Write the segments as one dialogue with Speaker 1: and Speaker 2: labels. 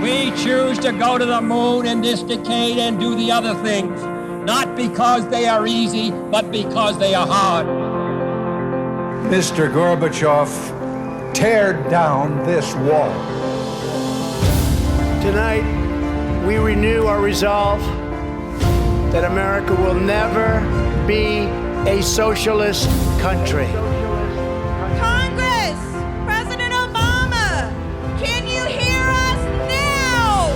Speaker 1: We choose to go to the moon in this decade and do the other things, not because they are easy, but because they are hard.
Speaker 2: Mr. Gorbachev, tear down this wall.
Speaker 3: Tonight, we renew our resolve that America will never be a socialist country.
Speaker 4: Congress! President Obama! Can you hear us now?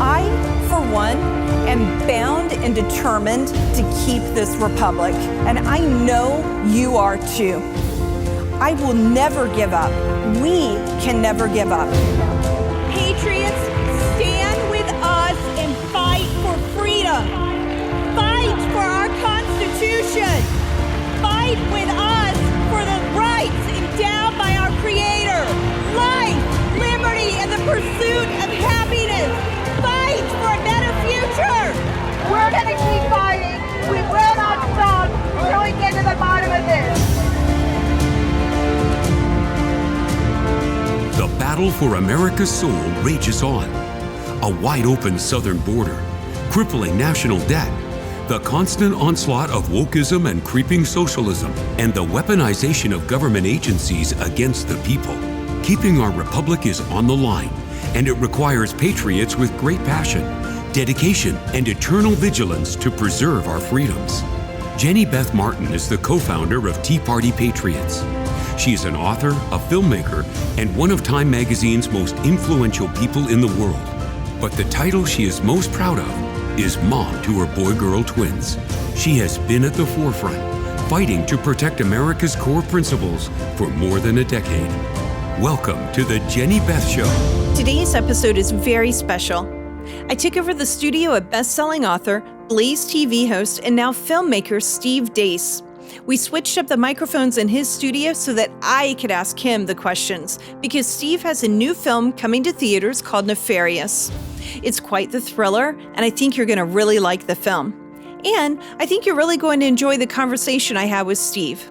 Speaker 5: I, for one, am bound and determined to keep this republic, and I know you are too. I will never give up. We can never give up.
Speaker 4: Patriots, stand with us and fight for freedom. Fight for our Constitution. Fight with us for the rights endowed by our Creator. Life, liberty, and the pursuit of happiness. Fight for a better future. We're going to keep fighting. We will not stop until we get to the bottom of this.
Speaker 6: The battle for America's soul rages on. A wide-open southern border, crippling national debt, the constant onslaught of wokeism and creeping socialism, and the weaponization of government agencies against the people. Keeping our republic is on the line, and it requires patriots with great passion, dedication, and eternal vigilance to preserve our freedoms. Jenny Beth Martin is the co-founder of Tea Party Patriots. She is an author, a filmmaker, and one of Time Magazine's most influential people in the world. But the title she is most proud of is mom to her boy-girl twins. She has been at the forefront, fighting to protect America's core principles for more than a decade. Welcome to the Jenny Beth Show.
Speaker 5: Today's episode is very special. I took over the studio of best-selling author, Blaze TV host, and now filmmaker Steve Deace. We switched up the microphones in his studio so that I could ask him the questions, because Steve has a new film coming to theaters called Nefarious. It's quite the thriller, and I think you're going to really like the film. And I think you're really going to enjoy the conversation I had with Steve.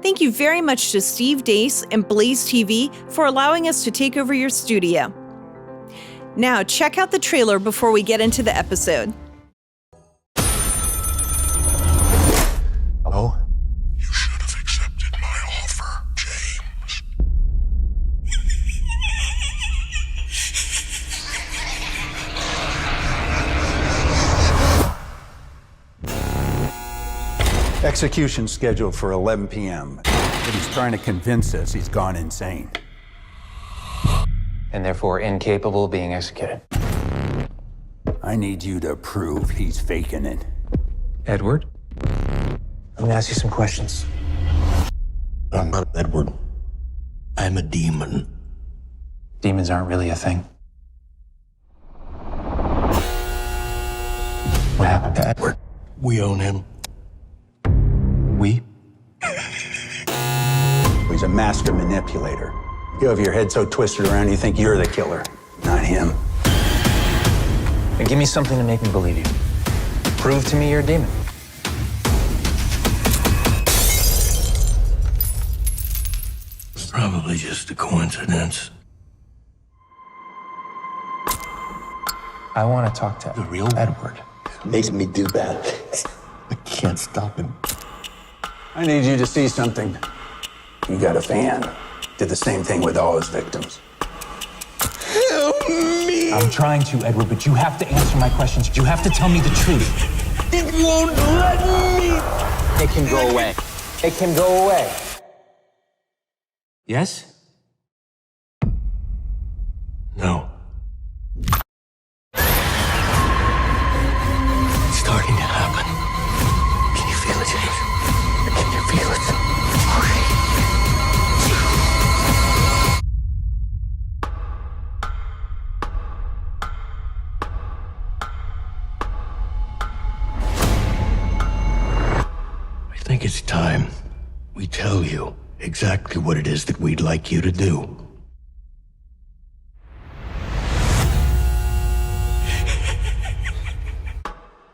Speaker 5: Thank you very much to Steve Deace and Blaze TV for allowing us to take over your studio. Now, check out the trailer before we get into the episode.
Speaker 2: Hello?
Speaker 7: You should have accepted my offer, James.
Speaker 2: Execution scheduled for 11 p.m. But he's trying to convince us he's gone insane.
Speaker 8: And therefore incapable of being executed.
Speaker 2: I need you to prove he's faking it.
Speaker 8: Edward? I'm gonna ask you some questions.
Speaker 7: I'm not Edward. I'm a demon.
Speaker 8: Demons aren't really a thing. What happened to Edward?
Speaker 7: We own him.
Speaker 8: We?
Speaker 2: He's a master manipulator. You have your head so twisted around you think you're the killer, not him.
Speaker 8: Then give me something to make me believe you. Prove to me you're a demon.
Speaker 7: It's probably just a coincidence.
Speaker 8: I want to talk to
Speaker 7: The real
Speaker 8: Edward.
Speaker 7: Makes me do bad. I can't stop him.
Speaker 2: I need you to see something. You got a fan. Did the same thing with all his victims.
Speaker 7: Help me!
Speaker 8: I'm trying to, Edward, but you have to answer my questions. You have to tell me the truth.
Speaker 7: It won't let me!
Speaker 8: It can go away. It can go away. Yes?
Speaker 7: No. It's starting to happen. Can you feel it, James? Can you feel it? I think it's time we tell you exactly what it is that we'd like you to do.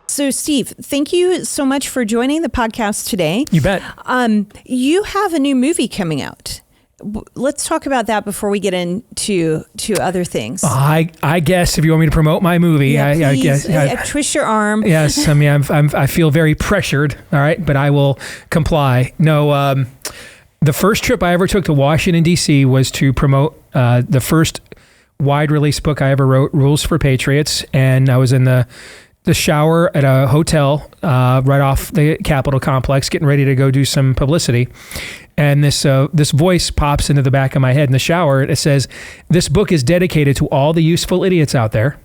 Speaker 5: So, Steve, thank you so much for joining the podcast today.
Speaker 9: You bet.
Speaker 5: You have a new movie coming out. let's talk about that before we get into other things.
Speaker 9: I guess if you want me to promote my movie, I guess.
Speaker 5: Twist your arm.
Speaker 9: Yes, I mean, I feel very pressured, all right, but I will comply. No, the first trip I ever took to Washington, D.C. was to promote the first wide release book I ever wrote, Rules for Patriots, and I was in the shower at a hotel right off the Capitol complex, getting ready to go do some publicity. And this voice pops into the back of my head in the shower. It says, "This book is dedicated to all the useful idiots out there.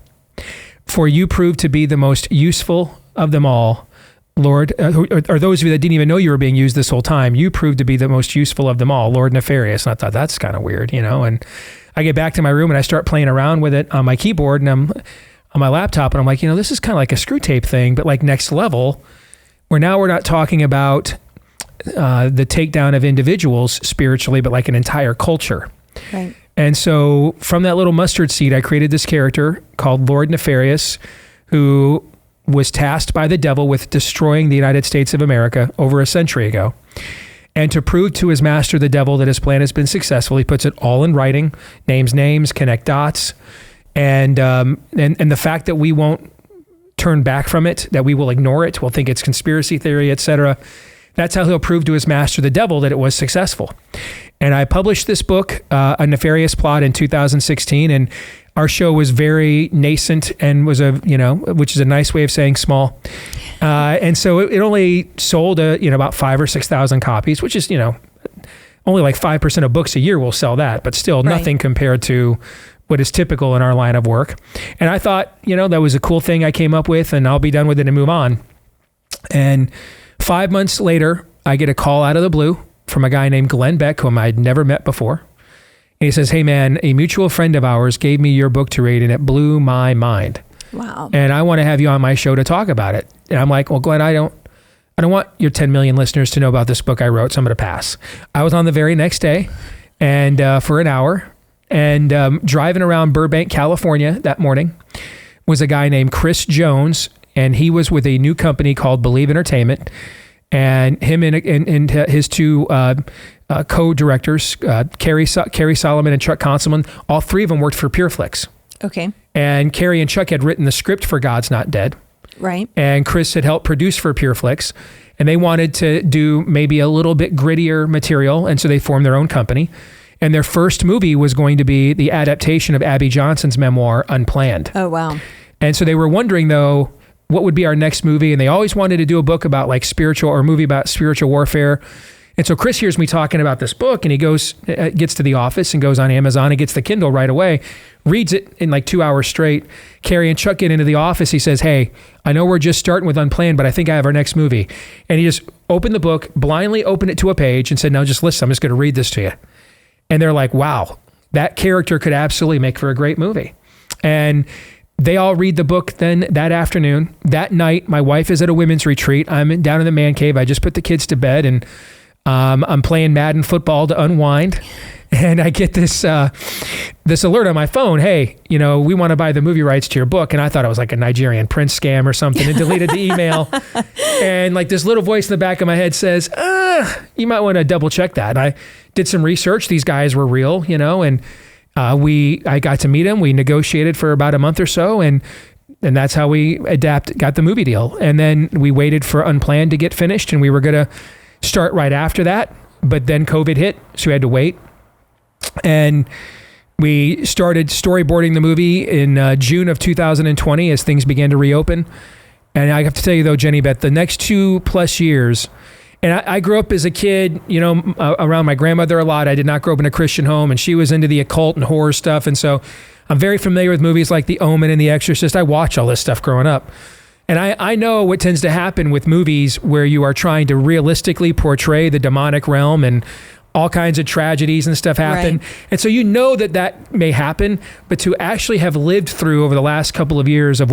Speaker 9: For you proved to be the most useful of them all, Lord," or those of you that didn't even know you were being used this whole time, "you proved to be the most useful of them all, Lord Nefarious." And I thought, that's kind of weird, and I get back to my room and I start playing around with it on my keyboard and I'm on my laptop, and I'm like, this is kind of like a screw tape thing, but like next level, where now we're not talking about the takedown of individuals spiritually, but like an entire culture.
Speaker 5: Right.
Speaker 9: And so from that little mustard seed, I created this character called Lord Nefarious, who was tasked by the devil with destroying the United States of America over a century ago. And to prove to his master, the devil, that his plan has been successful, he puts it all in writing, names, connect dots. And the fact that we won't turn back from it, that we will ignore it, we'll think it's conspiracy theory, etc. That's how he'll prove to his master, the devil, that it was successful. And I published this book, A Nefarious Plot, in 2016, and our show was very nascent and was which is a nice way of saying small. And so it only sold about 5,000 or 6,000 copies, which is only like 5% of books a year will sell that, but still nothing compared to what is typical in our line of work. And I thought, that was a cool thing I came up with, and I'll be done with it and move on. And 5 months later, I get a call out of the blue from a guy named Glenn Beck, whom I'd never met before. And he says, "Hey man, a mutual friend of ours gave me your book to read and it blew my mind.
Speaker 5: Wow.
Speaker 9: And I want to have you on my show to talk about it." And I'm like, "Well, Glenn, I don't want your 10 million listeners to know about this book I wrote, so I'm going to pass." I was on the very next day and for an hour, and driving around Burbank, California that morning was a guy named Chris Jones, and he was with a new company called Believe Entertainment. And him and his two co-directors, Carrie Solomon and Chuck Conselman, all three of them worked for PureFlix.
Speaker 5: Okay.
Speaker 9: And Carrie and Chuck had written the script for God's Not Dead.
Speaker 5: Right.
Speaker 9: And Chris had helped produce for PureFlix. And they wanted to do maybe a little bit grittier material, and so they formed their own company. And their first movie was going to be the adaptation of Abby Johnson's memoir, Unplanned.
Speaker 5: Oh, wow.
Speaker 9: And so they were wondering, though, what would be our next movie? And they always wanted to do a book about like spiritual, or a movie about spiritual warfare. And so Chris hears me talking about this book, and he gets to the office and goes on Amazon and gets the Kindle right away, reads it in like 2 hours straight. Carrie and Chuck get into the office. He says, "Hey, I know we're just starting with Unplanned, but I think I have our next movie." And he just opened the book, blindly opened it to a page and said, "No, just listen, I'm just going to read this to you." And they're like, "Wow, that character could absolutely make for a great movie." And they all read the book then that afternoon. That night, my wife is at a women's retreat. I'm down in the man cave. I just put the kids to bed, and I'm playing Madden football to unwind. And I get this alert on my phone. "Hey, we want to buy the movie rights to your book." And I thought it was like a Nigerian prince scam or something, and deleted the email. And like this little voice in the back of my head says, "You might want to double check that." And I did some research. These guys were real, and I got to meet him. We negotiated for about a month or so, and that's how we got the movie deal. And then we waited for Unplanned to get finished, and we were going to start right after that. But then COVID hit, so we had to wait. And we started storyboarding the movie in June of 2020 as things began to reopen. And I have to tell you, though, Jenny Beth, the next 2+ years, and I grew up as a kid, around my grandmother a lot. I did not grow up in a Christian home, and she was into the occult and horror stuff. And so I'm very familiar with movies like The Omen and The Exorcist. I watched all this stuff growing up. And I know what tends to happen with movies where you are trying to realistically portray the demonic realm, and all kinds of tragedies and stuff happen. Right. And so that may happen, but to actually have lived through over the last couple of years of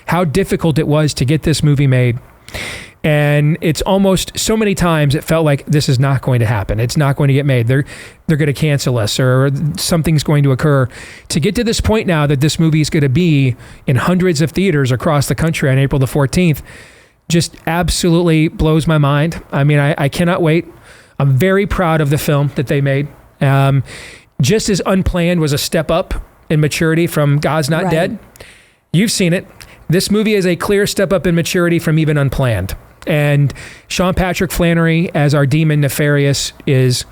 Speaker 9: how difficult it was to get this movie made. And it's almost so many times it felt like this is not going to happen. It's not going to get made. They're going to cancel us, or something's going to occur. To get to this point now that this movie is going to be in hundreds of theaters across the country on April the 14th, just absolutely blows my mind. I mean, I cannot wait. I'm very proud of the film that they made. Just as Unplanned was a step up in maturity from God's Not Dead, you've seen it. This movie is a clear step up in maturity from even Unplanned. And Sean Patrick Flannery as our demon Nefarious is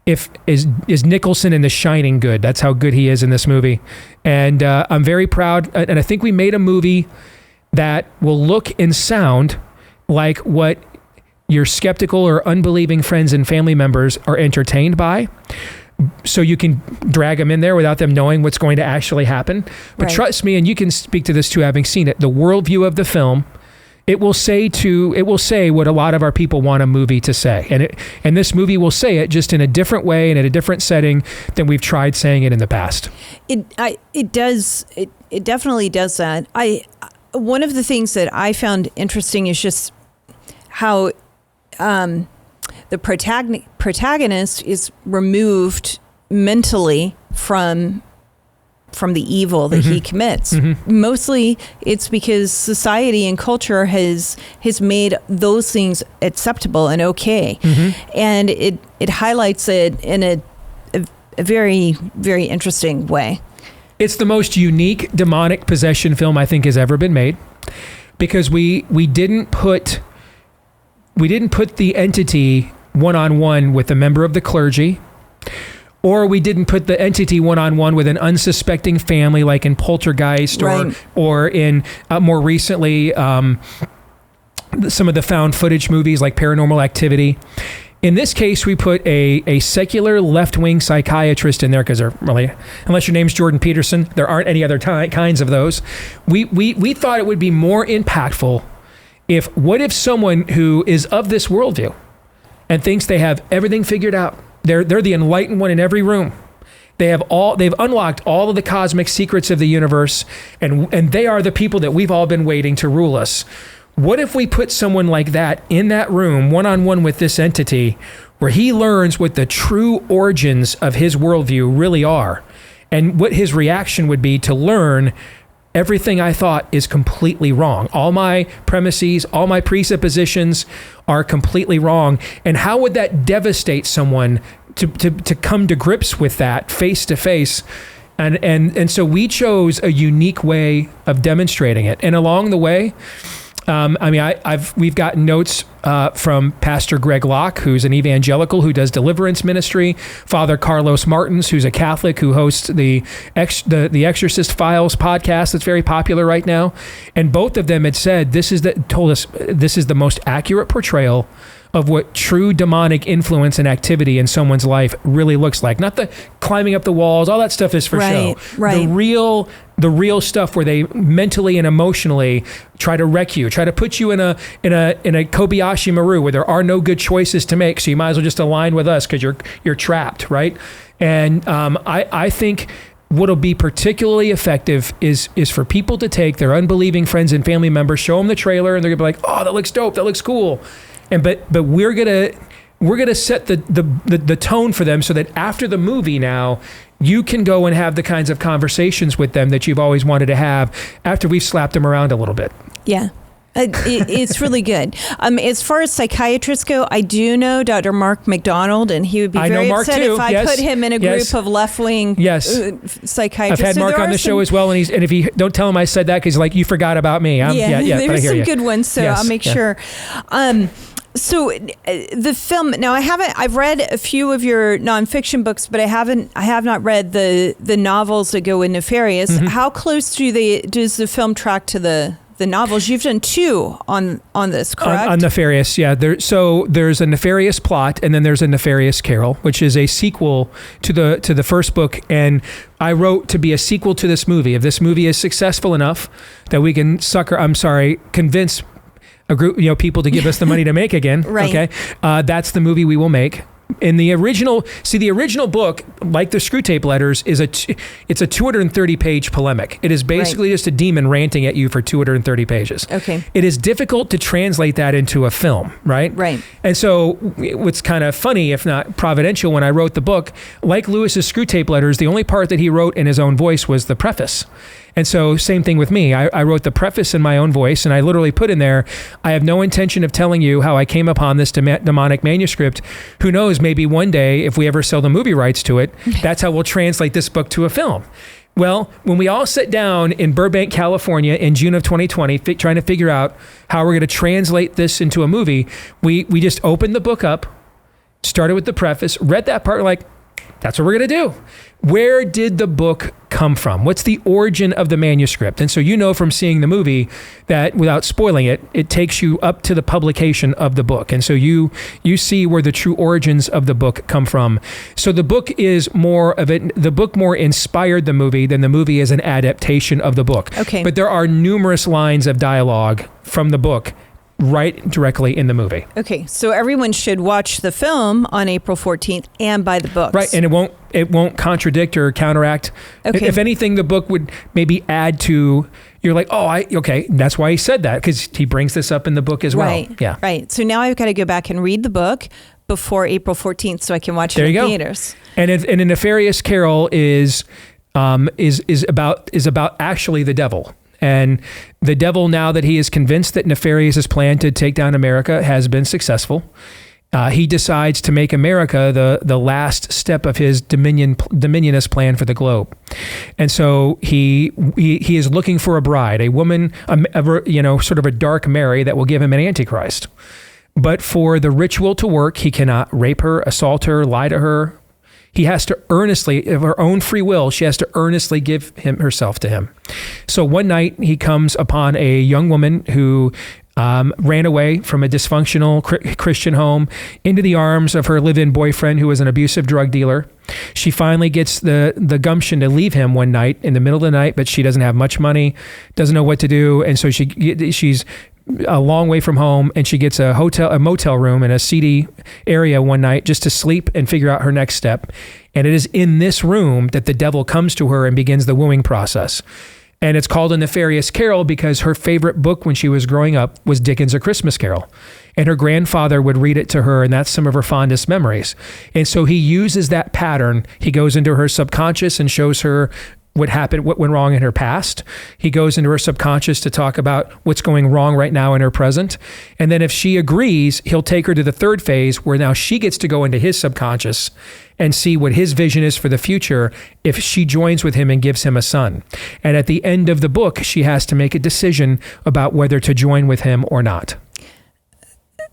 Speaker 9: Nicholson in The Shining good. That's how good he is in this movie. And I'm very proud. And I think we made a movie that will look and sound like what your skeptical or unbelieving friends and family members are entertained by. So you can drag them in there without them knowing what's going to actually happen. But trust me, and you can speak to this too, having seen it, the worldview of the film, it will say what a lot of our people want a movie to say. And this movie will say it just in a different way and in a different setting than we've tried saying it in the past. It
Speaker 5: definitely does that. One of the things that I found interesting is just how the protagonist is removed mentally from the evil that he commits. Mostly it's because society and culture has made those things acceptable and okay. And it highlights it in a very, very interesting way.
Speaker 9: It's the most unique demonic possession film I think has ever been made, because we didn't put the entity one-on-one with a member of the clergy, or we didn't put the entity one-on-one with an unsuspecting family like in Poltergeist, or in more recently some of the found footage movies like Paranormal Activity. In this case, we put a secular left-wing psychiatrist in there because they're really, unless your name's Jordan Peterson, there aren't any other kinds of those. We thought it would be more impactful what if someone who is of this worldview and thinks they have everything figured out, they're the enlightened one in every room. They've unlocked all of the cosmic secrets of the universe, and they are the people that we've all been waiting to rule us. What if we put someone like that in that room, one-on-one with this entity, where he learns what the true origins of his worldview really are, and what his reaction would be to learn everything I thought is completely wrong. All my premises, all my presuppositions are completely wrong. And how would that devastate someone to come to grips with that face to face? And so we chose a unique way of demonstrating it. And along the way, we've gotten notes from Pastor Greg Locke, who's an evangelical who does deliverance ministry, Father Carlos Martins, who's a Catholic who hosts the Exorcist Files podcast that's very popular right now, and both of them had said told us this is the most accurate portrayal of what true demonic influence and activity in someone's life really looks like. Not the climbing up the walls, all that stuff is for show. Right. The real stuff where they mentally and emotionally try to wreck you, try to put you in a Kobayashi Maru where there are no good choices to make, so you might as well just align with us because you're trapped, right? And I think what'll be particularly effective is for people to take their unbelieving friends and family members, show them the trailer, and they're gonna be like, "Oh, that looks dope, that looks cool." But we're gonna set the tone for them so that after the movie now, you can go and have the kinds of conversations with them that you've always wanted to have after we've slapped them around a little bit.
Speaker 5: Yeah. It's really good. As far as psychiatrists go, I do know Dr. Mark McDonald, and he would be very upset if I put him in a group of left-wing psychiatrists.
Speaker 9: I've had Mark on the show as well, and if you don't tell him I said that, because like you forgot about me.
Speaker 5: There's some good ones, so I'll make sure. So the film, now I've read a few of your nonfiction books, but I have not read the novels that go with Nefarious. How close does the film track to the novels? You've done two on this, correct?
Speaker 9: On Nefarious, yeah. There's a Nefarious Plot, and then there's a Nefarious Carol, which is a sequel to the first book. And I wrote to be a sequel to this movie. If this movie is successful enough that we can convince a group, people to give us the money to make again.
Speaker 5: Right.
Speaker 9: Okay. That's the movie we will make. In the original book, like the Screw Tape Letters, it's a 230-page polemic. It is basically just a demon ranting at you for 230 pages.
Speaker 5: Okay.
Speaker 9: It is difficult to translate that into a film, right?
Speaker 5: Right.
Speaker 9: And so what's kind of funny, if not providential, when I wrote the book, like Lewis's Screw Tape Letters, the only part that he wrote in his own voice was the preface. And so same thing with me. I wrote the preface in my own voice, and I literally put in there, I have no intention of telling you how I came upon this demonic manuscript. Who knows, because maybe one day, if we ever sell the movie rights to it, that's how we'll translate this book to a film. Well, when we all sit down in Burbank, California in June of 2020, trying to figure out how we're going to translate this into a movie, we just opened the book up, started with the preface, read that part, like, that's what we're going to do. Where did the book come from? What's the origin of the manuscript? And so you know from seeing the movie that, without spoiling it, it takes you up to the publication of the book. And so you see where the true origins of the book come from. So the book is more of it. The book more inspired the movie than the movie is an adaptation of the book.
Speaker 5: Okay.
Speaker 9: But there are numerous lines of dialogue from the book right directly in the movie.
Speaker 5: Okay, so everyone should watch the film on April 14th and buy the books.
Speaker 9: Right, and it won't contradict or counteract.
Speaker 5: Okay.
Speaker 9: If anything, the book would maybe add to, you're like, okay, that's why he said that, because he brings this up in the book as well.
Speaker 5: Right,
Speaker 9: yeah.
Speaker 5: Right, so now I've got to go back and read the book before April 14th so I can watch it in theaters.
Speaker 9: And A Nefarious Carol is about actually the devil. And the devil, now that he is convinced that Nefarious' plan to take down America has been successful, he decides to make America the last step of his dominionist plan for the globe. And so he is looking for a bride, a woman, sort of a dark Mary that will give him an antichrist. But for the ritual to work, he cannot rape her, assault her, lie to her. He has to earnestly, of her own free will, she has to earnestly give herself to him. So one night he comes upon a young woman who ran away from a dysfunctional Christian home into the arms of her live-in boyfriend, who was an abusive drug dealer. She finally gets the gumption to leave him one night in the middle of the night, but she doesn't have much money, doesn't know what to do, and so she's a long way from home, and she gets a motel room in a seedy area one night just to sleep and figure out her next step. And it is in this room that the devil comes to her and begins the wooing process. And it's called A Nefarious Carol because her favorite book when she was growing up was Dickens' A Christmas Carol. And her grandfather would read it to her, and that's some of her fondest memories. And so he uses that pattern. He goes into her subconscious and shows her what happened, what went wrong in her past. He goes into her subconscious to talk about what's going wrong right now in her present. And then if she agrees, he'll take her to the third phase where now she gets to go into his subconscious and see what his vision is for the future if she joins with him and gives him a son. And at the end of the book, she has to make a decision about whether to join with him or not.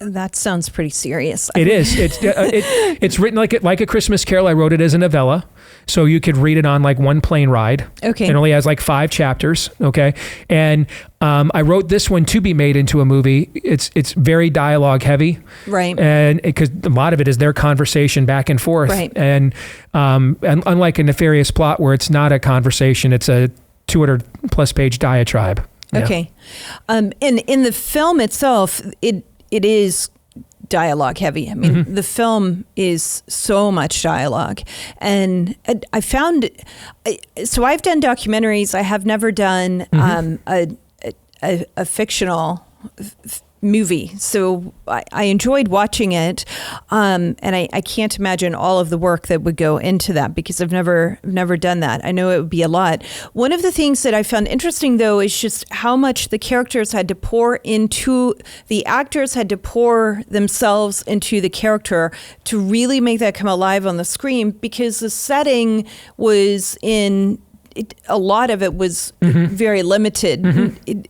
Speaker 5: That sounds pretty serious.
Speaker 9: It is. It's written like a Christmas Carol. I wrote it as a novella, so you could read it on like one plane ride.
Speaker 5: Okay.
Speaker 9: It only has like 5 chapters. Okay. And I wrote this one to be made into a movie. It's very dialogue heavy.
Speaker 5: Right.
Speaker 9: And because a lot of it is their conversation back and forth.
Speaker 5: Right.
Speaker 9: And unlike A Nefarious Plot, where it's not a conversation, it's a 200+ page diatribe. Yeah.
Speaker 5: Okay. And in the film itself, it is dialogue heavy. I mean, the film is so much dialogue. And I found, so I've done documentaries. I have never done a fictional movie. So I enjoyed watching it. And I can't imagine all of the work that would go into that because I've never done that. I know it would be a lot. One of the things that I found interesting though is just how much the characters had to pour into, the actors had to pour themselves into the character to really make that come alive on the screen, because the setting was a lot of it was very limited.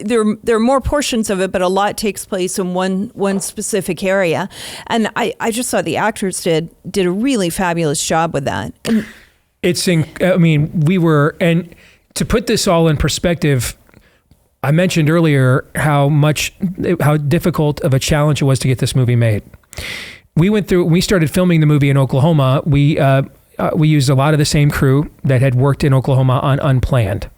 Speaker 5: There are more portions of it, but a lot takes place in one specific area. And I just thought the actors did a really fabulous job with that. And and to put this all in perspective, I mentioned earlier how difficult of a challenge it was to get this movie made. We started filming the movie in Oklahoma. We used a lot of the same crew that had worked in Oklahoma on Unplanned.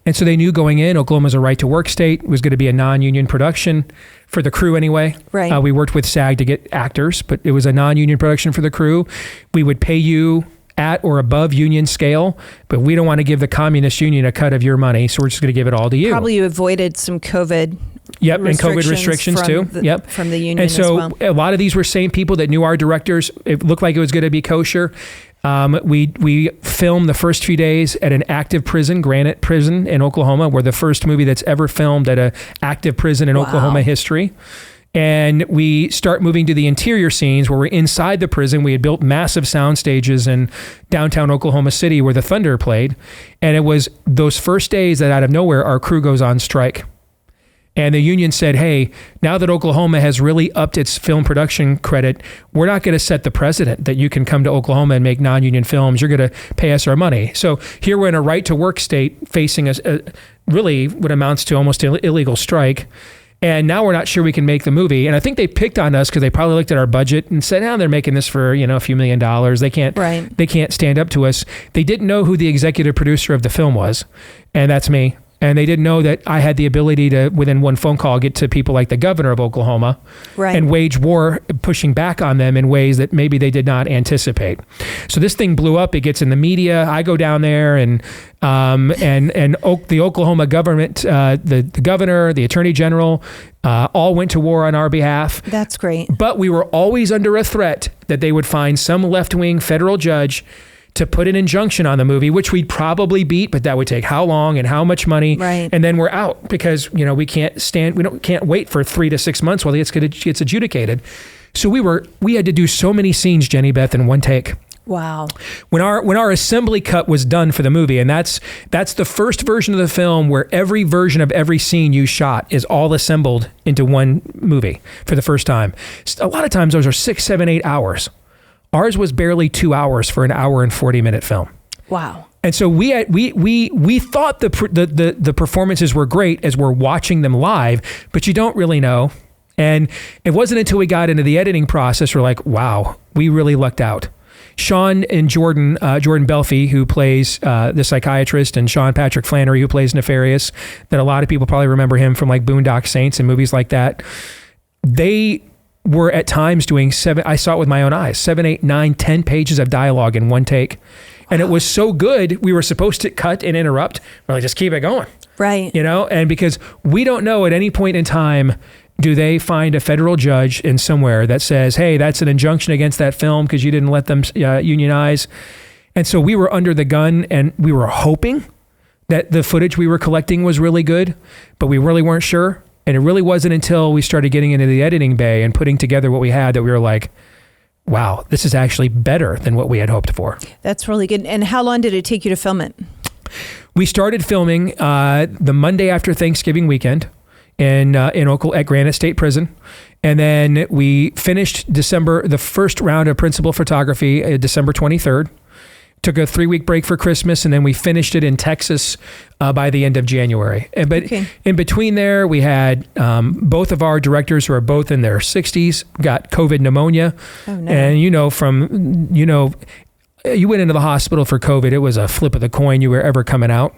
Speaker 5: And so they knew going in, Oklahoma's a right-to-work state. It was going to be a non-union production for the crew anyway. Right.
Speaker 9: We worked with SAG to get actors, but it was a non-union production for the crew. We would pay you at or above union scale, but we don't want to give the communist union a cut of your money, so we're just going to give it all to you.
Speaker 5: Probably you avoided some COVID
Speaker 9: and COVID restrictions too.
Speaker 5: From the union
Speaker 9: and so
Speaker 5: as well.
Speaker 9: A lot of these were same people that knew our directors. It looked like it was going to be kosher. We filmed the first few days at an active prison, Granite Prison in Oklahoma. We're the first movie that's ever filmed at an active prison in Oklahoma history. And we start moving to the interior scenes where we're inside the prison. We had built massive sound stages in downtown Oklahoma City where the Thunder played. And it was those first days that out of nowhere, our crew goes on strike. And the union said, hey, now that Oklahoma has really upped its film production credit, we're not going to set the precedent that you can come to Oklahoma and make non-union films. You're going to pay us our money. So here we're in a right-to-work state facing a really what amounts to almost an illegal strike. And now we're not sure we can make the movie. And I think they picked on us because they probably looked at our budget and said, they're making this for, a few $1 million. They can't stand up to us. They didn't know who the executive producer of the film was. And that's me. And they didn't know that I had the ability to, within one phone call, get to people like the governor of Oklahoma and wage war, pushing back on them in ways that maybe they did not anticipate. So this thing blew up. It gets in the media. I go down there and the Oklahoma government, the governor, the attorney general, all went to war on our behalf.
Speaker 5: That's great.
Speaker 9: But we were always under a threat that they would find some left-wing federal judge to put an injunction on the movie, which we'd probably beat, but that would take how long and how much money, and then we're out because we can't wait for 3 to 6 months while it gets adjudicated. So we had to do so many scenes, Jenny Beth, in one take.
Speaker 5: Wow.
Speaker 9: When our assembly cut was done for the movie, and that's the first version of the film where every version of every scene you shot is all assembled into one movie for the first time. A lot of times those are 6, 7, 8 hours. Ours was barely 2 hours for an hour and 40-minute film.
Speaker 5: Wow.
Speaker 9: And so we thought the performances were great as we're watching them live, but you don't really know. And it wasn't until we got into the editing process we're like, wow, we really lucked out. Sean and Jordan Belfi, who plays the psychiatrist, and Sean Patrick Flannery, who plays Nefarious, that a lot of people probably remember him from like Boondock Saints and movies like that. They were at times doing I saw it with my own eyes, 7, 8, 9, 10 pages of dialogue in one take. And it was so good, we were supposed to cut and interrupt. We're like, just keep it going.
Speaker 5: Right.
Speaker 9: And because we don't know at any point in time, do they find a federal judge in somewhere that says, hey, that's an injunction against that film because you didn't let them unionize. And so we were under the gun and we were hoping that the footage we were collecting was really good, but we really weren't sure. And it really wasn't until we started getting into the editing bay and putting together what we had that we were like, wow, this is actually better than what we had hoped for.
Speaker 5: That's really good. And how long did it take you to film it?
Speaker 9: We started filming the Monday after Thanksgiving weekend in at Granite State Prison. And then we finished the first round of principal photography December 23rd. Took a 3-week break for Christmas, and then we finished it in Texas by the end of January. But in between there, we had both of our directors, who are both in their 60s, got COVID pneumonia. Oh, no. And you went into the hospital for COVID. It was a flip of the coin you were ever coming out.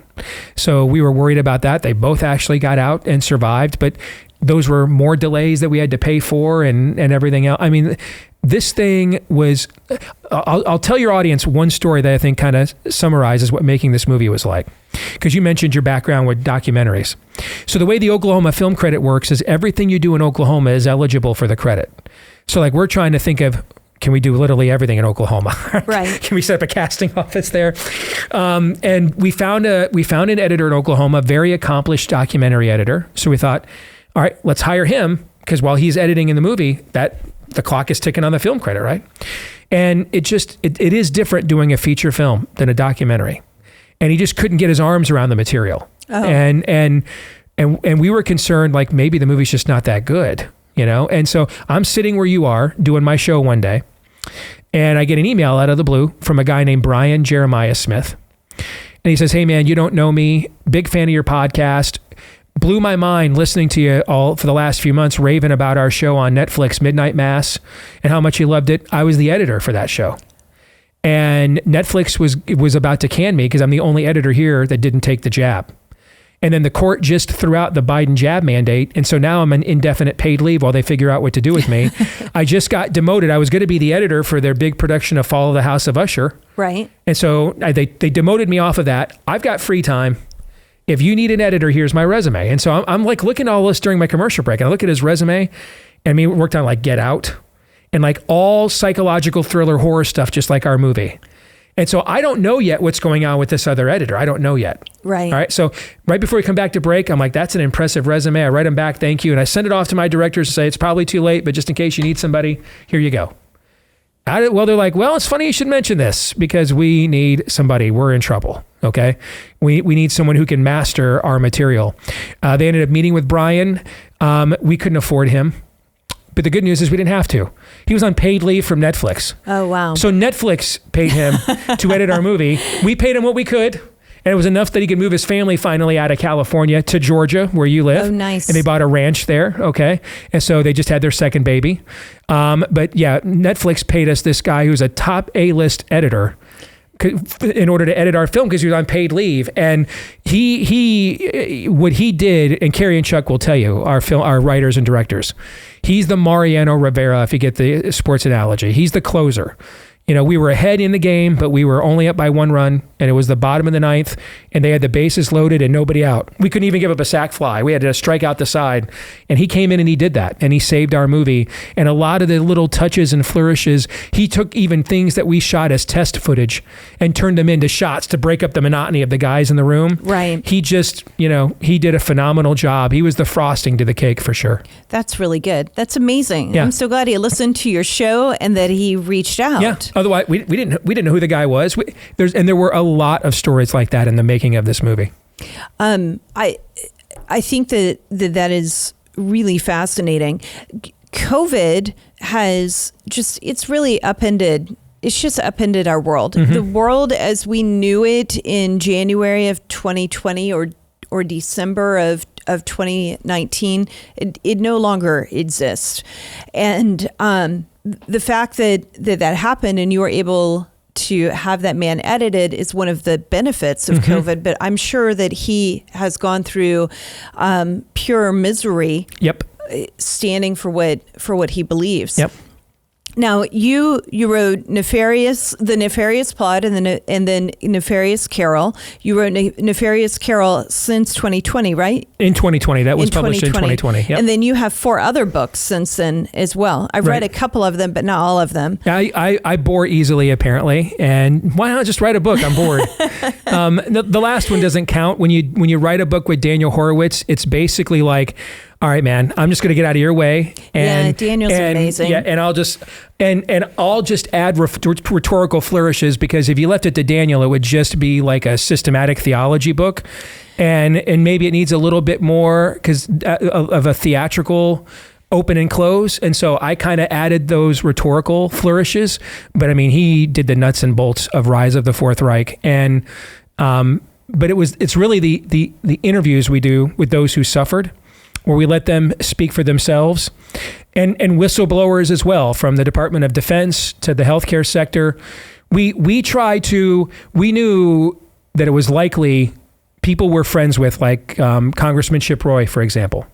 Speaker 9: So we were worried about that. They both actually got out and survived, but those were more delays that we had to pay for and everything else. I mean, this thing was, I'll tell your audience one story that I think kind of summarizes what making this movie was like. Because you mentioned your background with documentaries. So the way the Oklahoma film credit works is everything you do in Oklahoma is eligible for the credit. So like we're trying to think of, can we do literally everything in Oklahoma?
Speaker 5: Right.
Speaker 9: Can we set up a casting office there? And we found an editor in Oklahoma, very accomplished documentary editor. So we thought, all right, let's hire him, because while he's editing in the movie, the clock is ticking on the film credit, right? And it is different doing a feature film than a documentary. And he just couldn't get his arms around the material. Oh. And we were concerned, like maybe the movie's just not that good, And so I'm sitting where you are doing my show one day, and I get an email out of the blue from a guy named Brian Jeremiah Smith. And he says, hey man, you don't know me, big fan of your podcast. Blew my mind listening to you all for the last few months raving about our show on Netflix, Midnight Mass, and how much you loved it. I was the editor for that show. And Netflix was about to can me because I'm the only editor here that didn't take the jab. And then the court just threw out the Biden jab mandate. And so now I'm on indefinite paid leave while they figure out what to do with me. I just got demoted. I was going to be the editor for their big production of Follow the House of Usher.
Speaker 5: Right. And
Speaker 9: so they demoted me off of that. I've got free time. If you need an editor, here's my resume. And so I'm like looking at all this during my commercial break, and I look at his resume, and we worked on like Get Out and like all psychological thriller horror stuff, just like our movie. And so I don't know yet what's going on with this other editor. I don't know yet.
Speaker 5: Right.
Speaker 9: All right. So right before we come back to break, I'm like, that's an impressive resume. I write them back, thank you. And I send it off to my directors and say, it's probably too late, but just in case you need somebody, here you go. Well, they're like, well, it's funny you should mention this because we need somebody. We're in trouble. Okay. We need someone who can master our material. They ended up meeting with Brian. We couldn't afford him. But the good news is we didn't have to. He was on paid leave from Netflix.
Speaker 5: Oh, wow.
Speaker 9: So Netflix paid him to edit our movie. We paid him what we could. And it was enough that he could move his family finally out of California to Georgia, where you live.
Speaker 5: Oh, nice.
Speaker 9: And they bought a ranch there. Okay. And so they just had their second baby. But yeah, Netflix paid us this guy who's a top A-list editor in order to edit our film because he was on paid leave. And he what he did, and Carrie and Chuck will tell you, our writers and directors, he's the Mariano Rivera, if you get the sports analogy. He's the closer. You know, we were ahead in the game, but we were only up by 1 run, and it was the bottom of the 9th, and they had the bases loaded and nobody out. We couldn't even give up a sac fly. We had to strike out the side, and he came in and he did that, and he saved our movie. And a lot of the little touches and flourishes, he took even things that we shot as test footage and turned them into shots to break up the monotony of the guys in the room.
Speaker 5: Right.
Speaker 9: He just, he did a phenomenal job. He was the frosting to the cake for sure.
Speaker 5: That's really good. That's amazing.
Speaker 9: Yeah.
Speaker 5: I'm so glad he listened to your show and that he reaced out.
Speaker 9: Yeah. Otherwise, we didn't know who the guy was. There were a lot of stories like that in the making of this movie.
Speaker 5: I think that is really fascinating. COVID has it's really upended. It's just upended our world. Mm-hmm. The world as we knew it in January of 2020 or December of 2019, it no longer exists. And the fact that happened and you were able to have that man edited is one of the benefits of COVID, but I'm sure that he has gone through pure misery.
Speaker 9: Yep.
Speaker 5: Standing for what he believes.
Speaker 9: Yep.
Speaker 5: Now you wrote The Nefarious Plot and then Nefarious Carol. You wrote Nefarious Carol since 2020, right?
Speaker 9: In 2020, that was published in 2020. Yep.
Speaker 5: And then you have 4 other books since then as well. I've read a couple of them, but not all of them.
Speaker 9: I bore easily apparently, and why not just write a book? I'm bored. The last one doesn't count. When you write a book with Daniel Horowitz, it's basically like, all right, man, I'm just going to get out of your way. And,
Speaker 5: Daniel's amazing.
Speaker 9: Yeah, and I'll just add rhetorical flourishes because if you left it to Daniel, it would just be like a systematic theology book, and maybe it needs a little bit more because of a theatrical open and close. And so I kind of added those rhetorical flourishes, but I mean, he did the nuts and bolts of Rise of the Fourth Reich, and but it's really the interviews we do with those who suffered, where we let them speak for themselves, and whistleblowers as well, from the Department of Defense to the healthcare sector. We knew that it was likely people we're friends with, like Congressman Chip Roy, for example,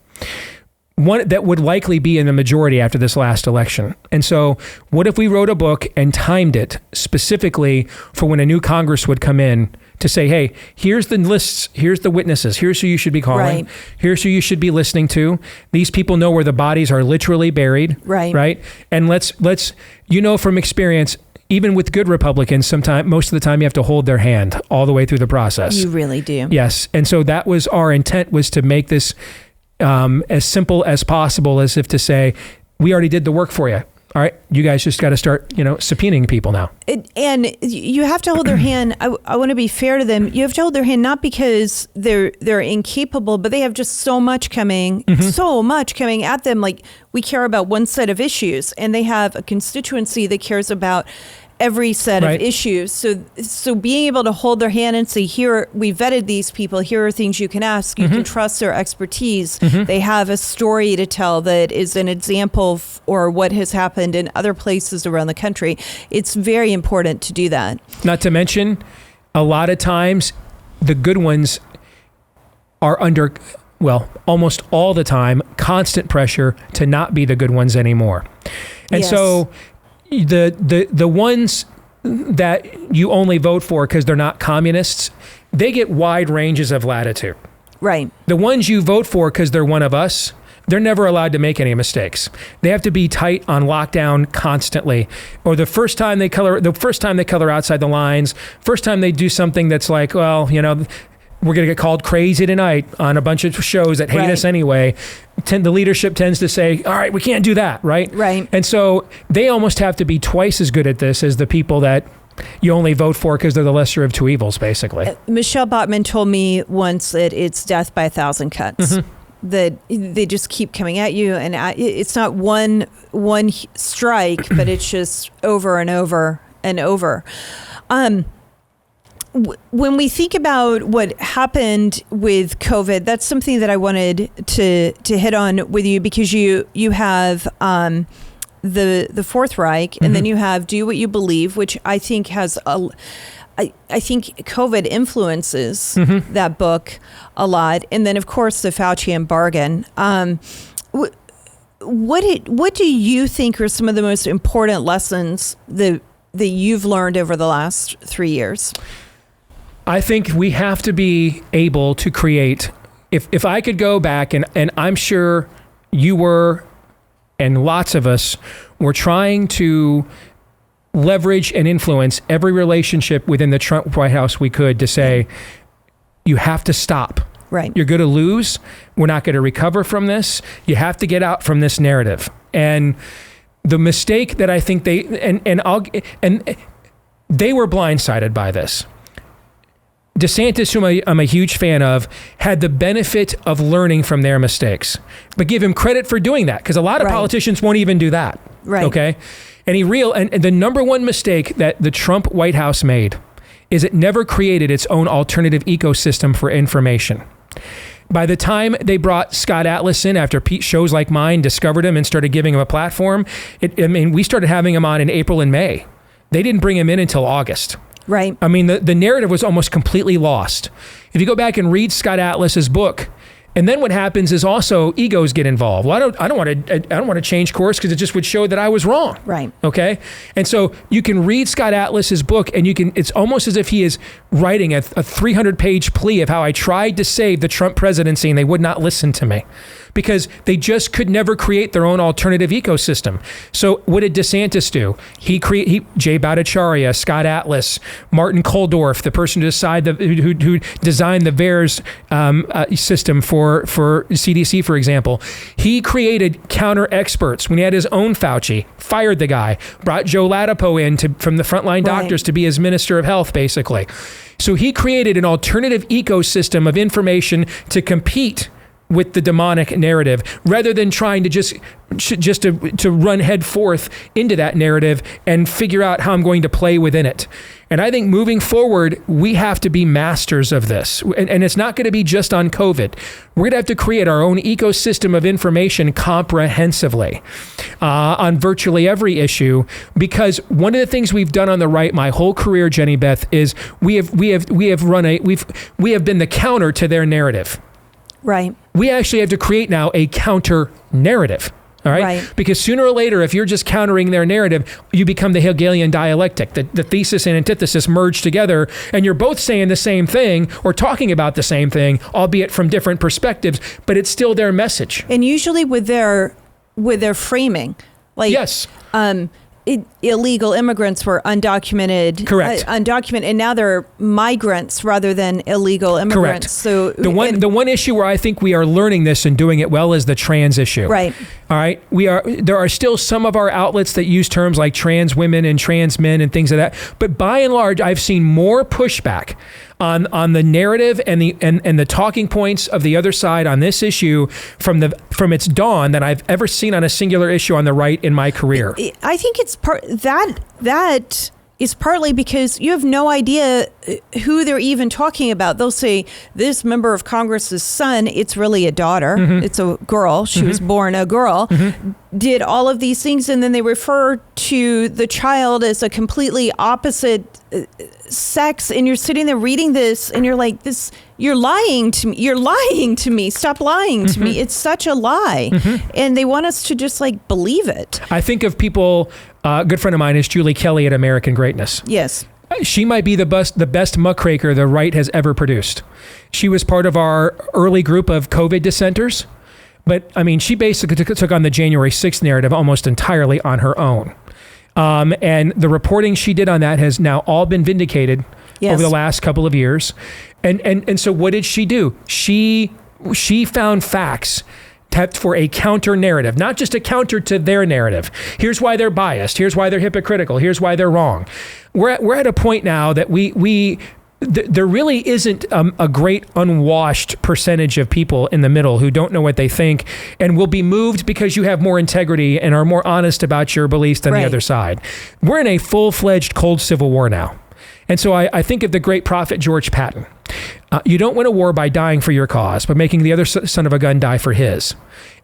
Speaker 9: one that would likely be in the majority after this last election. And so what if we wrote a book and timed it specifically for when a new Congress would come in to say, hey, here's the lists, here's the witnesses, here's who you should be calling, here's who you should be listening to. These people know where the bodies are literally buried, right? And let's from experience, even with good Republicans, most of the time you have to hold their hand all the way through the process.
Speaker 5: You really do.
Speaker 9: Yes. And so that was our intent, was to make this as simple as possible, as if to say, we already did the work for you. All right, you guys just got to start, subpoenaing people now.
Speaker 5: And you have to hold their hand. I want to be fair to them. You have to hold their hand, not because they're incapable, but they have just so much coming at them. Like, we care about one set of issues, and they have a constituency that cares about every set of issues. So being able to hold their hand and say, here, we vetted these people, here are things you can ask, you can trust their expertise. They have a story to tell that is an example or what has happened in other places around the country. It's very important to do that. Not to mention, a lot of times the good ones are under, almost all the time, constant pressure to not be the good ones anymore. And so the ones that you only vote for because they're not communists, they get wide ranges of latitude. Right. The ones you vote for because they're one of us,
Speaker 9: they're never allowed to make any mistakes. They have to be tight on lockdown constantly. Or the first time they color outside the lines, first time they do something that's like, well, you know, we're going to get called crazy tonight on a bunch of shows that hate us anyway. The leadership tends to say, all right, we can't do that, right?
Speaker 5: Right.
Speaker 9: And so they almost have to be twice as good at this as the people that you only vote for because they're the lesser of two evils, basically.
Speaker 5: Michelle Bachman told me once that it's death by a thousand cuts. That they just keep coming at you, and it's not one strike, but it's just over and over and over. When we think about what happened with COVID, that's something that I wanted to hit on with you, because you have the Fourth Reich, and then you have Do What You Believe, which I think has I think COVID influences that book a lot, and then of course the Faucian bargain. What do you think are some of the most important lessons that you've learned over the last 3 years?
Speaker 9: I think we have to be able to create, if I could go back, and I'm sure you were, and lots of us were trying to leverage and influence every relationship within the Trump White House we could to say, you have to stop.
Speaker 5: Right.
Speaker 9: You're going to lose. We're not going to recover from this. You have to get out from this narrative. And the mistake that I think they were blindsided by this. DeSantis, whom I'm a huge fan of, had the benefit of learning from their mistakes. But give him credit for doing that, because a lot of politicians won't even do that.
Speaker 5: Right.
Speaker 9: Okay? And the number one mistake that the Trump White House made is it never created its own alternative ecosystem for information. By the time they brought Scott Atlas in, after shows like mine discovered him and started giving him a platform, we started having him on in April and May. They didn't bring him in until August.
Speaker 5: Right.
Speaker 9: I mean, the narrative was almost completely lost. If you go back and read Scott Atlas's book, and then what happens is also egos get involved. Well, I don't want to change course because it just would show that I was wrong.
Speaker 5: Right.
Speaker 9: Okay. And so you can read Scott Atlas's book, and it's almost as if he is writing a 300-page plea of how I tried to save the Trump presidency and they would not listen to me, because they just could never create their own alternative ecosystem. So what did DeSantis do? Jay Bhattacharya, Scott Atlas, Martin Kulldorff, the person who designed the VAERS system for CDC, for example. He created counter experts when he had his own Fauci, fired the guy, brought Joe Ladapo in from the Frontline Doctors to be his Minister of Health, basically. So he created an alternative ecosystem of information to compete with the demonic narrative, rather than trying to just to run head forth into that narrative and figure out how I'm going to play within it. And I think moving forward, we have to be masters of this. And it's not going to be just on COVID. We're going to have to create our own ecosystem of information comprehensively on virtually every issue, because one of the things we've done on the right my whole career, Jenny Beth, is we have been the counter to their narrative.
Speaker 5: Right.
Speaker 9: We actually have to create now a counter narrative. All right? Because sooner or later, if you're just countering their narrative, you become the Hegelian dialectic. The thesis and antithesis merge together, and you're both saying the same thing or talking about the same thing, albeit from different perspectives, but it's still their message.
Speaker 5: And usually with their framing, like,
Speaker 9: yes.
Speaker 5: Illegal immigrants were undocumented.
Speaker 9: Correct.
Speaker 5: Undocumented, and now they're migrants rather than illegal immigrants.
Speaker 9: Correct.
Speaker 5: So
Speaker 9: the one issue where I think we are learning this and doing it well is the trans issue.
Speaker 5: Right.
Speaker 9: All right. There are still some of our outlets that use terms like trans women and trans men and things like that. But by and large, I've seen more pushback on the narrative and the talking points of the other side on this issue from its dawn than I've ever seen on a singular issue on the right in my career.
Speaker 5: I think it's that is partly because you have no idea who they're even talking about. They'll say this member of Congress's son, it's really a daughter. Mm-hmm. It's a girl. She was born a girl, did all of these things. And then they refer to the child as a completely opposite sex. And you're sitting there reading this and you're like, you're lying to me. You're lying to me. Stop lying to me. It's such a lie. And they want us to just like believe it.
Speaker 9: I think of people, a good friend of mine is Julie Kelly at American Greatness.
Speaker 5: Yes.
Speaker 9: She might be the best muckraker the right has ever produced. She was part of our early group of COVID dissenters. But I mean, she basically took on the January 6th narrative almost entirely on her own. And the reporting she did on that has now all been vindicated over the last couple of years. And so what did she do? She found facts for a counter narrative, not just a counter to their narrative. Here's why they're biased. Here's why they're hypocritical. Here's why they're wrong. We're at a point now that there really isn't a great unwashed percentage of people in the middle who don't know what they think and will be moved because you have more integrity and are more honest about your beliefs than the other side. We're in a full-fledged cold civil war now. And so I think of the great prophet George Patton. You don't win a war by dying for your cause, but making the other son of a gun die for his.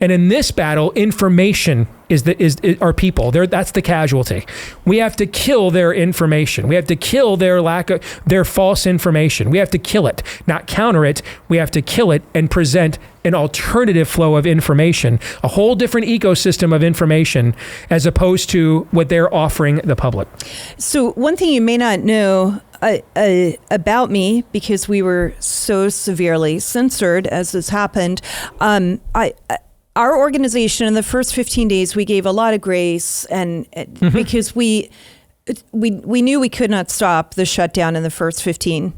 Speaker 9: And in this battle, information is our people. That's the casualty. We have to kill their information. We have to kill their false information. We have to kill it, not counter it. We have to kill it and present an alternative flow of information, a whole different ecosystem of information, as opposed to what they're offering the public.
Speaker 5: So one thing you may not know about me, because we were so severely censored as this happened, our organization in the first 15 days, we gave a lot of grace, and because we knew we could not stop the shutdown in the first 15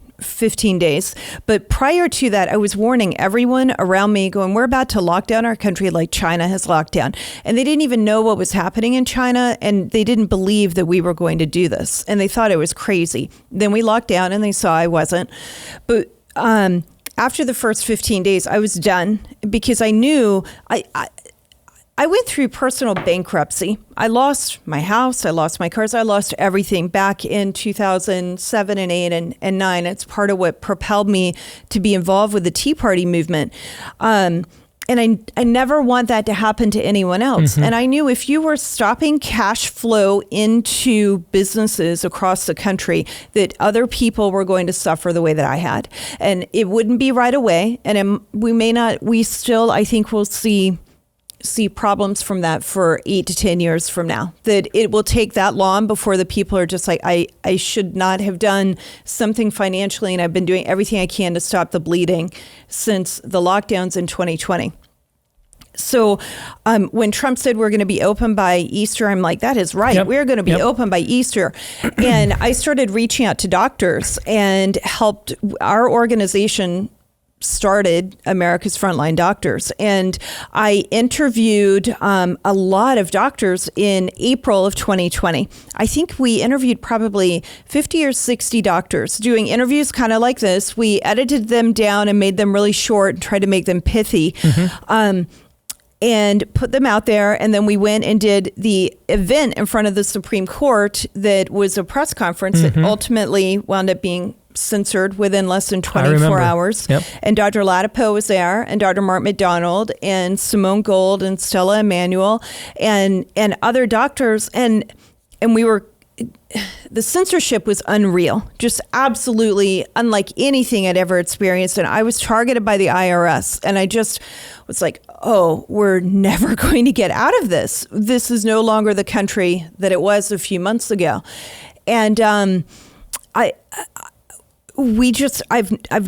Speaker 5: days. But prior to that, I was warning everyone around me, going, we're about to lock down our country like China has locked down. And they didn't even know what was happening in China, and they didn't believe that we were going to do this. And they thought it was crazy. Then we locked down and they saw I wasn't. But after the first 15 days, I was done, because I knew I went through personal bankruptcy. I lost my house, I lost my cars, I lost everything back in 2007 and 8 and 9. It's part of what propelled me to be involved with the Tea Party movement. And I never want that to happen to anyone else. And I knew if you were stopping cash flow into businesses across the country, that other people were going to suffer the way that I had. And it wouldn't be right away. And we still, I think we'll see problems from that for 8 to 10 years from now, that it will take that long before the people are just like, I should not have done something financially, and I've been doing everything I can to stop the bleeding since the lockdowns in 2020. So when Trump said we're going to be open by Easter, I'm like, that is right. Yep. We're going to be open by Easter. And I started reaching out to doctors and helped. Our organization started America's Frontline Doctors. And I interviewed a lot of doctors in April of 2020. I think we interviewed probably 50 or 60 doctors doing interviews kind of like this. We edited them down and made them really short and tried to make them pithy. And put them out there. And then we went and did the event in front of the Supreme Court that was a press conference that ultimately wound up being censored within less than 24 hours. And Dr. Latipo was there, and Dr. Mark McDonald, and Simone Gold, and Stella Emanuel, and other doctors. And we were, the censorship was unreal, just absolutely unlike anything I'd ever experienced. And I was targeted by the IRS, and I just was like, oh, we're never going to get out of this. This is no longer the country that it was a few months ago. And I've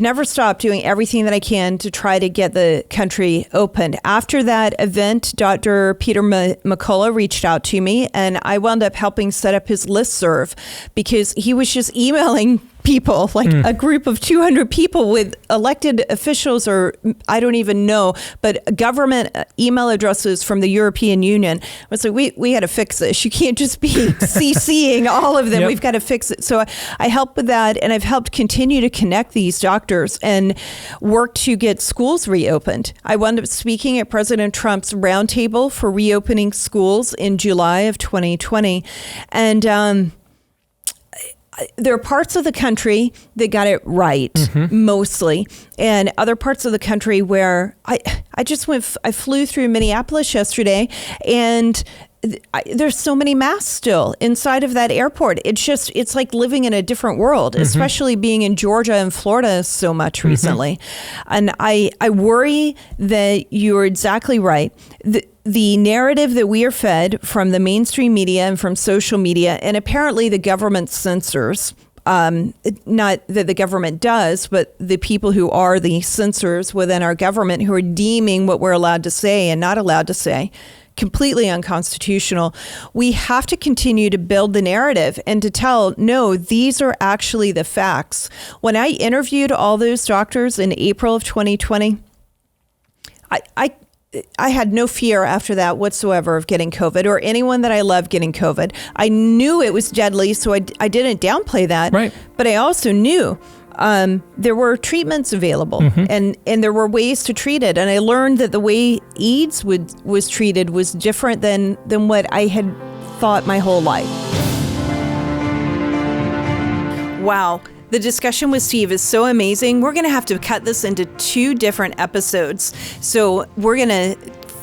Speaker 5: never stopped doing everything that I can to try to get the country opened. After that event, Dr. Peter McCullough reached out to me, and I wound up helping set up his listserv, because he was just emailing people, like a group of 200 people with elected officials, or I don't even know, but government email addresses from the European Union. I was like, we had to fix this. You can't just be CCing all of them. We've got to fix it. So I helped with that, and I've helped continue to connect these doctors and work to get schools reopened. I wound up speaking at President Trump's roundtable for reopening schools in July of 2020. And there are parts of the country that got it right, mostly, and other parts of the country where I flew through Minneapolis yesterday, and there's so many masks still inside of that airport. It's like living in a different world, especially being in Georgia and Florida so much recently. And I worry that you're exactly right. The narrative that we are fed from the mainstream media and from social media, and apparently the government censors Not that the government does, but the people who are the censors within our government who are deeming what we're allowed to say and not allowed to say completely unconstitutional. We have to continue to build the narrative and to tell, no, these are actually the facts. When I interviewed all those doctors in April of 2020, I had no fear after that whatsoever of getting COVID or anyone that I love getting COVID. I knew it was deadly, so I didn't downplay that.
Speaker 9: Right.
Speaker 5: But I also knew there were treatments available and there were ways to treat it. And I learned that the way AIDS was treated was different than what I had thought my whole life. Wow. The discussion with Steve is so amazing. We're going to have to cut this into 2 different episodes. So we're going to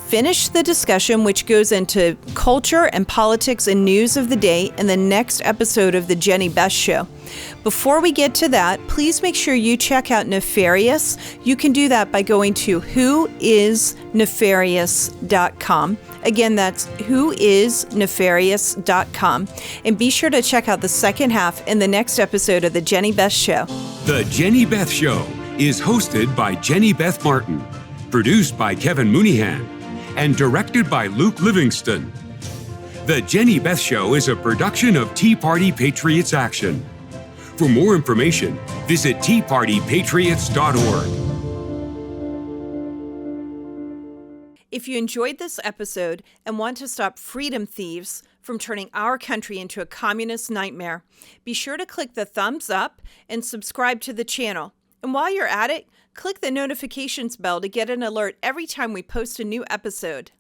Speaker 5: finish the discussion, which goes into culture and politics and news of the day in the next episode of the Jenny Beth Show. Before we get to that, please make sure you check out Nefarious. You can do that by going to whoisnefarious.com. Again, that's whoisnefarious.com. And be sure to check out the second half in the next episode of the Jenny Beth Show.
Speaker 6: The Jenny Beth Show is hosted by Jenny Beth Martin, produced by Kevin Mooneyhan, and directed by Luke Livingston. The Jenny Beth Show is a production of Tea Party Patriots Action. For more information, visit teapartypatriots.org.
Speaker 5: If you enjoyed this episode and want to stop freedom thieves from turning our country into a communist nightmare, be sure to click the thumbs up and subscribe to the channel. And while you're at it, click the notifications bell to get an alert every time we post a new episode.